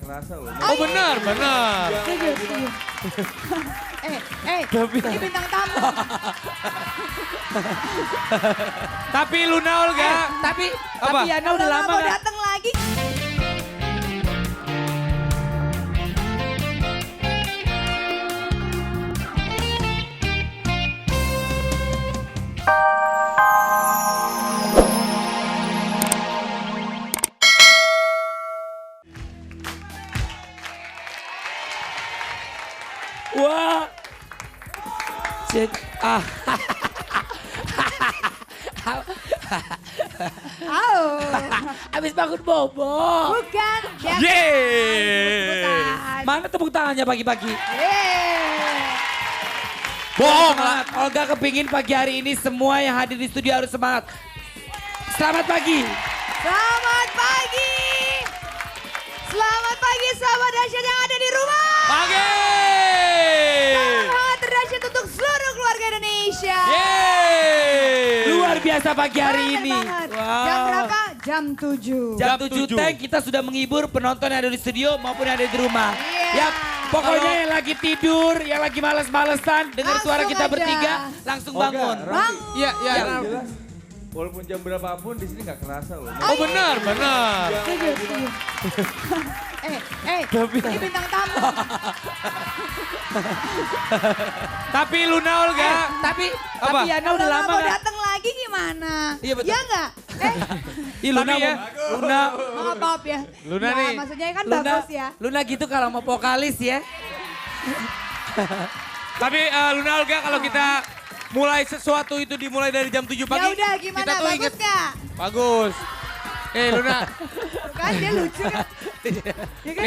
kerasa loh. Oh benar, benar. Setuju, setuju. Ini bintang tamu. Tapi Luna Olga. Tapi Apa? Yana udah Udah lama mau gak? datang lagi. Wah. Cek. Ah. Oh, Abis bangun bobo. bukan. Ya kan? Yeay. Bukan. Mana tepuk tangannya pagi-pagi? Yeay. Bohong lah. Semangat. Olga kepingin pagi hari ini semua yang hadir di studio harus semangat. Selamat pagi. Selamat pagi. Selamat pagi sahabat dahsyat yang ada di rumah. Pagi. Selamat dahsyat untuk seluruh keluarga Indonesia. Yeay. Luar biasa pagi hari Keren ini. banget. Wow. Jam berapa? Jam 7. Jam Jam 7 7. teng kita sudah menghibur penonton yang ada di studio maupun yang ada di rumah. Iya. Yap, pokoknya Kalau- yang lagi tidur, yang lagi males-malesan, dengar Langsung suara kita aja. bertiga, langsung bangun. Bang. Iya, iya. Yang jelas, walaupun jam berapapun di sini nggak kerasa loh. Oh benar, benar. Setuju, setuju. Ini bintang tamu. Tapi Luna Olga. Tapi Apa? Yana udah lama mau gak? datang lagi gimana? Iya, betul. Ya enggak? Ih, Luna, Tapi ya, Luna, Maaf ya. Luna Ya, nih. maksudnya kan Luna, bagus ya. Luna gitu kalau mau vokalis ya. Tapi Luna Olga kalau kita mulai sesuatu itu dimulai dari jam 7 pagi. Ya udah gimana? Kita tuh Bagus inget. nggak? Bagus. Luna. Kan dia lucu kan? Ya kan?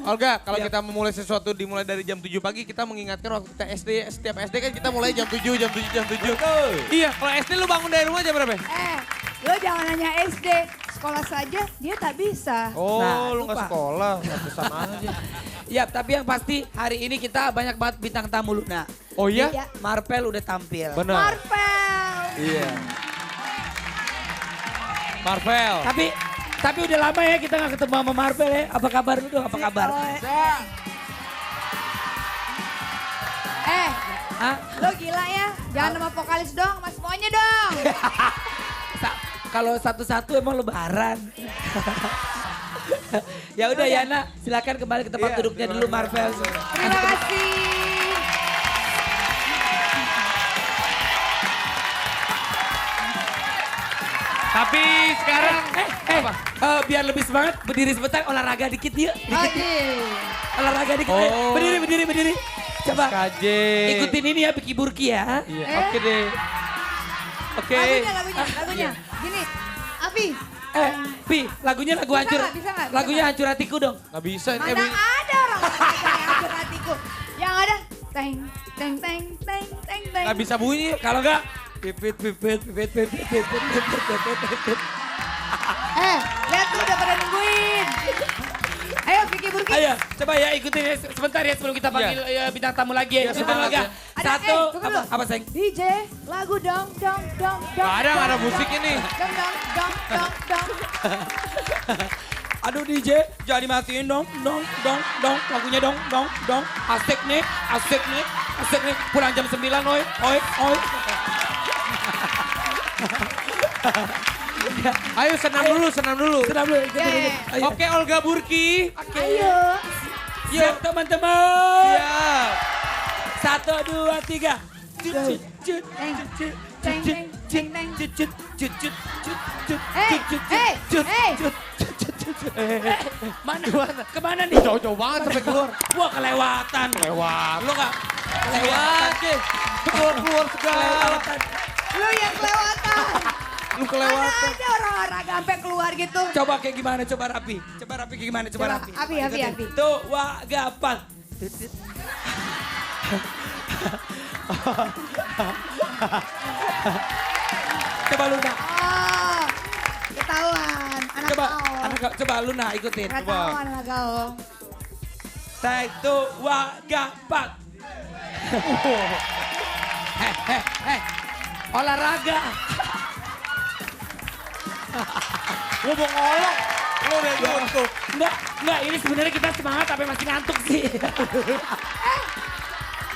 Olga, kalau kita memulai sesuatu dimulai dari jam 7 pagi, kita mengingatkan waktu kita SD, setiap SD kan kita mulai jam 7, jam 7, jam 7. Betul. Iya, kalau SD lu bangun dari rumah jam berapa? Lo jangan nanya SD. Sekolah saja dia tak bisa. Oh, Nah, lu nggak lupa. sekolah, sama aja. Ya, tapi yang pasti hari ini kita banyak banget bintang tamu Luna. Oh iya? Iya. Marvel udah tampil. Benar. Marvel. Iya. Marvel. Tapi udah lama ya kita nggak ketemu sama Marvel ya. Apa kabar lu dong? Apa kabar? Hah? Lo gila ya. Jangan nama vokalis dong, mas semuanya dong. Kalau satu-satu emang lebaran. Ya udah Yana, silakan kembali ke tempat Iya, duduknya terima dulu kasih. Marvel. Terima kasih. Tapi sekarang Biar lebih semangat, berdiri sebentar, olahraga dikit yuk. Oh iya. Olahraga dikit. Oh. Ayo, berdiri. Coba. KJ. Ikutin ini ya, Biki Burki ya. Iya, Eh. oke deh. Oke. Lagunya. Gini, Abi. Pi, lagunya lagu Bisa hancur. nggak, bisa nggak, bisa Lagunya hancur hatiku dong. Nggak bisa. Mana ada orang yang hancur hatiku. Yang ada, teng, teng, teng, teng, teng, teng. Nggak bisa bunyi. Kalau enggak, pipit. Lihat tuh udah pada nungguin. Ayo, Vicky Burki. Ayo, coba ya ikutin ya sebentar ya sebelum kita panggil bintang tamu lagi ya. Iya, Ikutin semangat olahraga. ya. Ada, Satu, tunggu dulu. apa sayang? DJ, lagu dong. Nggak ada musik ini. Dong. Aduh DJ, jangan dimatiin dong. Lagunya dong. Asik nih. Pulang jam 9, oi. Ayo senam dulu. Senam dulu. Yeah. Ayo. Oke Olga Burki. Ayo. Siap teman-teman. Siap. 1, 2, 3. Mana? Kemana nih? Jauh-jauh banget sampai keluar. Wah kelewatan. Lewat. Lu gak? Lewat deh. Keluar segala. Kelewatan. Lu yang kelewatan. Lu Mana kelewatan. ada orang-orang sampai keluar gitu. Coba kayak gimana? Coba rapi kayak gimana? Coba Coba, rapi. Abi. Tuh, wah gampang. Coba Luna. Oh, ketahuan. Anak kau. Coba Luna ikutin. Ketahuan anak kau. Satu, wah gampang. Olahraga. Gua mau ngolok. Lu udah ngantuk. Enggak, Enggak, ini sebenarnya kita semangat tapi masih ngantuk sih.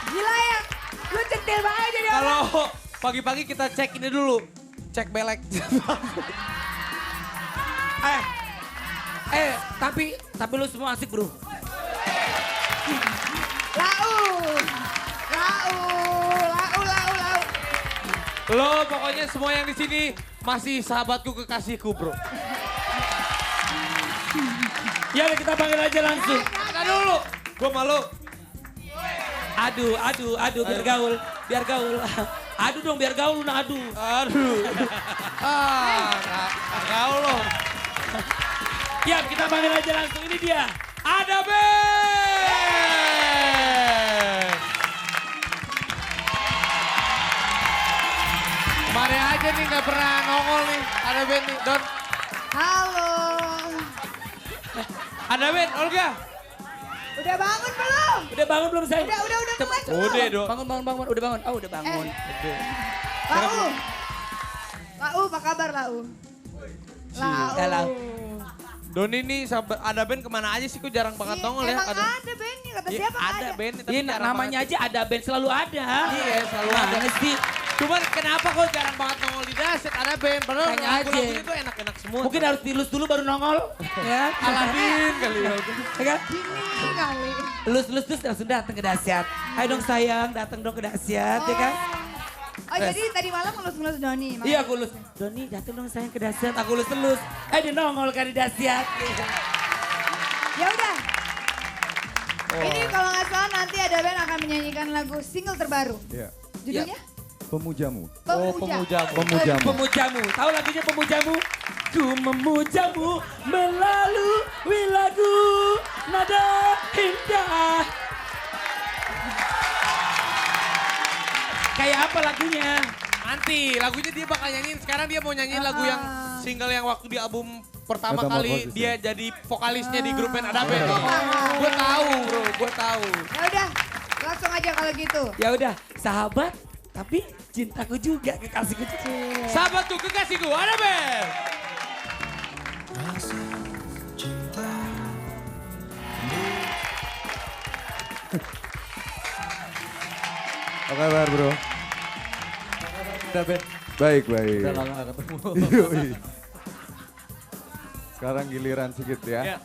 Gila ya, gue centil banget jadi orang. Kalau pagi-pagi kita cek ini dulu. Cek belek. Tapi lu semua asik bro. Lau. Lo pokoknya semua yang di sini masih sahabatku kekasihku bro. Ya udah kita panggil aja langsung. Kita dulu. Gue malu. Aduh, biar gaul. Aduh dong, biar gaul, nah aduh. Nggak gaul lo. Ya, kita panggil aja langsung, ini dia. Ada Ben. Kemarin aja nih nggak pernah nongol nih. Ada Ben nih, Don. Halo. Ada Ben, Olga. Udah bangun belum? Udah bangun belum sayang? Udah Cepat, bangun. Udah dong. Bangun. Udah bangun. Oh, udah bangun. Lau, apa kabar Lau? Lau. Doni nih ada Ben kemana aja sih? Kok jarang banget nongol ya? Emang ada Ben, kata Iya, siapa ada Ben, tapi Iya, jarang namanya banget. aja ada band, selalu ada. Iya, selalu ada. Mana sih? Cuman kenapa kok jarang banget nongol di Daset? Ada Ben, padahal Tanya aja. lagu-lagunya tuh enak-enak semua. Mungkin harus dilus dulu baru nongol. Ya, Aladin kali ya. Ya kan? Gini kali. Lus terus langsung datang ke Dahsyat. Ayo dong sayang, datang dong ke Dahsyat, ya kan? Oh jadi tadi malam ngelus-ngelus Doni? Iya aku lus. Doni datang dong sayang ke Dahsyat, aku lus. Dia nongol kan di Dahsyat. Ya udah. Ini kalau nggak salah nanti ada band akan menyanyikan lagu single terbaru. Iya. Judulnya? Pemujamu. Pemujamu. Tahu lagunya Pemujamu? Ku memujamu melalui lagu nada indah. Kayak apa lagunya? Nanti lagunya dia bakal nyanyiin. Sekarang dia mau nyanyiin lagu yang single yang waktu di album pertama kali Metamorphosis, dia jadi vokalisnya di grup band Ada Ben. Gue tahu bro, gue tahu. Ya udah, langsung aja kalau gitu. Ya udah, sahabat tapi cintaku juga, kekasihku juga. Sahabatku, kekasihku, Ada Ben. Apa kabar bro? Ada Ben. Baik. Udah lama gak ketemu. Yoi. Sekarang giliran sedikit ya. Ya.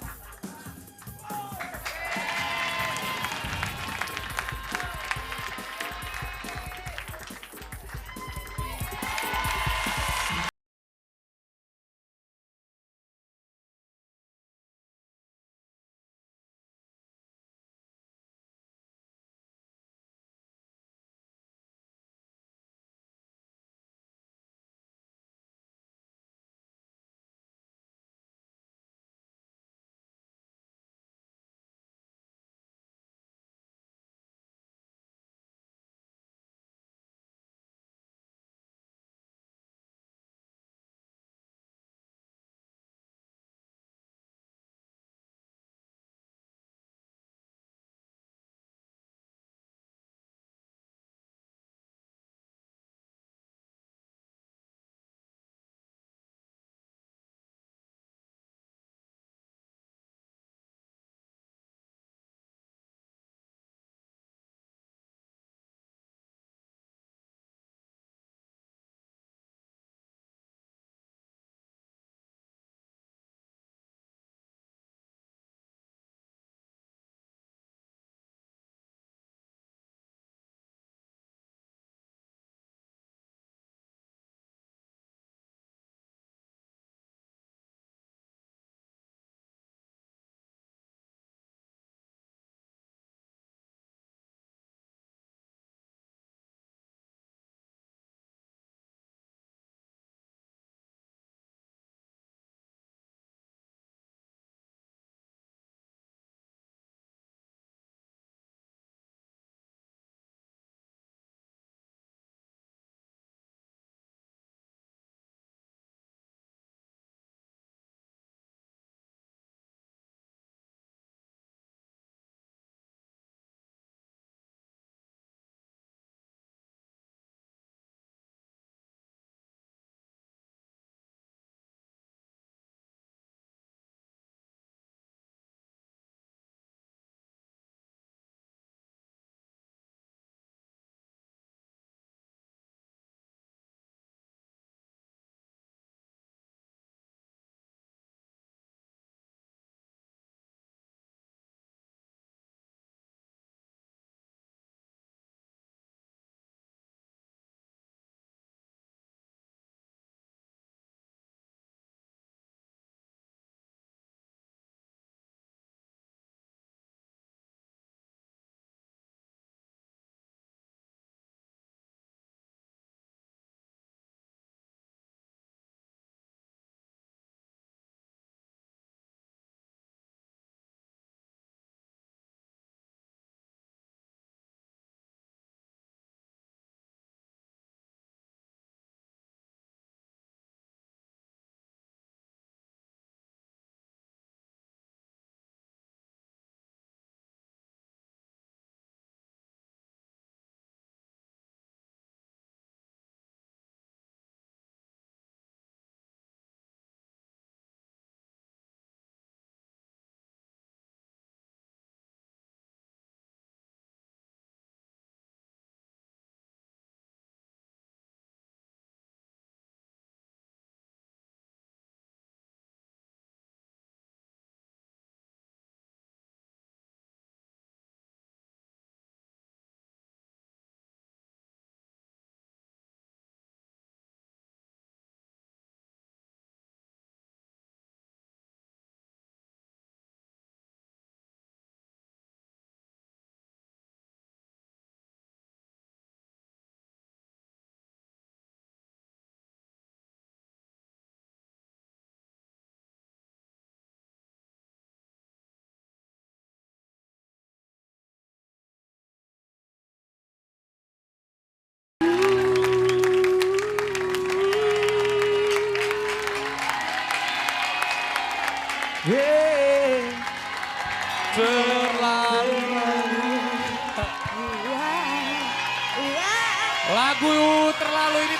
Lagu terlalu ini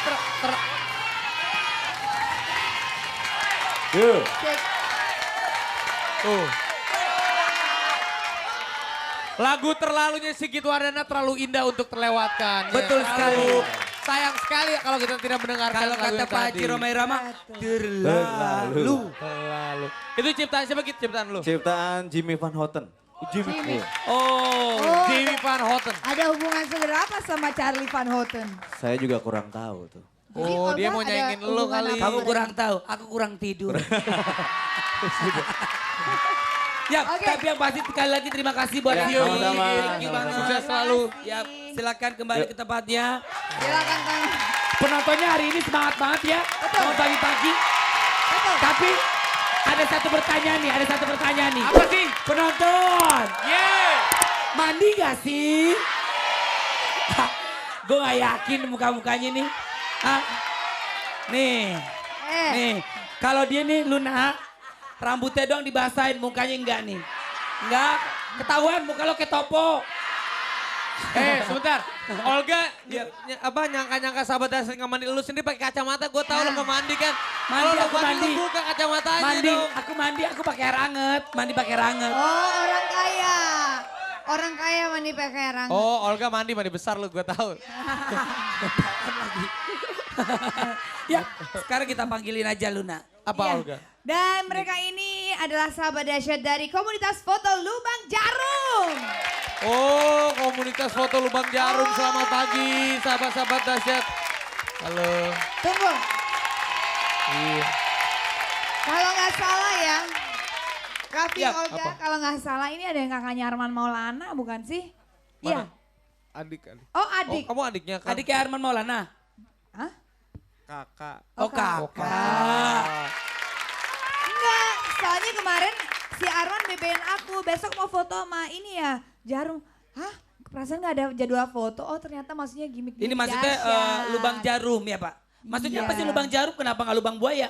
Lagu terlalunya Sigit Wardana terlalu indah untuk terlewatkan. Betul sekali. Sayang sekali kalau kita tidak mendengarkan Kalau lagu kata yang Pak tadi. Haji Romai Rama, terlalu. Terlalu. Itu ciptaan siapa Git? Ciptaan lu? Ciptaan Jimmy Van Houten. Jimmy. Oh, Oh, Jimmy Van Houten. Ada hubungan saudara apa sama Charlie Van Houten? Saya juga kurang tahu tuh. Jadi Oh, dia Olga mau ada nyanyiin lu hubungan kali. apa Kamu dengan- kurang tahu, aku kurang tidur. Ya, Oke. tapi yang pasti sekali lagi terima kasih buat Ya, Tio. sama-sama. Thank you banget. Sukses selalu. Ya, silakan kembali ke tempatnya. Silakan Kang. Penontonnya hari ini semangat banget ya. Betul. Mau pagi-pagi. Betul. Tapi ada satu pertanyaan nih, Apa sih? Penonton, Yeah. mandi gak sih? Gue gak yakin muka-mukanya nih. Ah, nih, nih. Kalau dia nih Luna, rambutnya doang dibasahin, mukanya enggak nih. Enggak, ketahuan muka lo kayak topo. Sebentar. Olga nyangka-nyangka sahabat dasar nggak mandi, lu sendiri pakai kacamata, gue tahu lu nggak mandi kan. Mandi, Kalau lu aku mandi, mandi. lu buka kacamatanya Mandi, dong. aku pakai air anget, mandi pakai air anget. Oh, orang kaya. Orang kaya mandi pakai rang. Oh, Olga mandi besar lu, gue tahu. Ya, sekarang kita panggilin aja Luna. Apa Iya. Olga? Dan mereka ini adalah sahabat dahsyat dari komunitas foto Lubang Jarum. Oh, komunitas foto Lubang Jarum. Selamat pagi, sahabat-sahabat dahsyat. Halo. Tunggu, Iya. kalau nggak salah ya, Raffi Ya, Olga, apa? kalau nggak salah ini ada yang kakaknya Arman Maulana bukan sih? Iya. Mana? Adik. Oh Oh, adik. kamu adiknya kan? Adiknya Arman Maulana. Hah? Kakak. Oh kakak. Enggak, soalnya kemarin si Arman BBN aku, besok mau foto sama ini ya, Jarum. Hah? Perasaan nggak ada jadwal foto, oh ternyata maksudnya gimmick Ini maksudnya lubang jarum ya Pak? Maksudnya Iya. apa sih lubang jarum, kenapa nggak lubang buaya?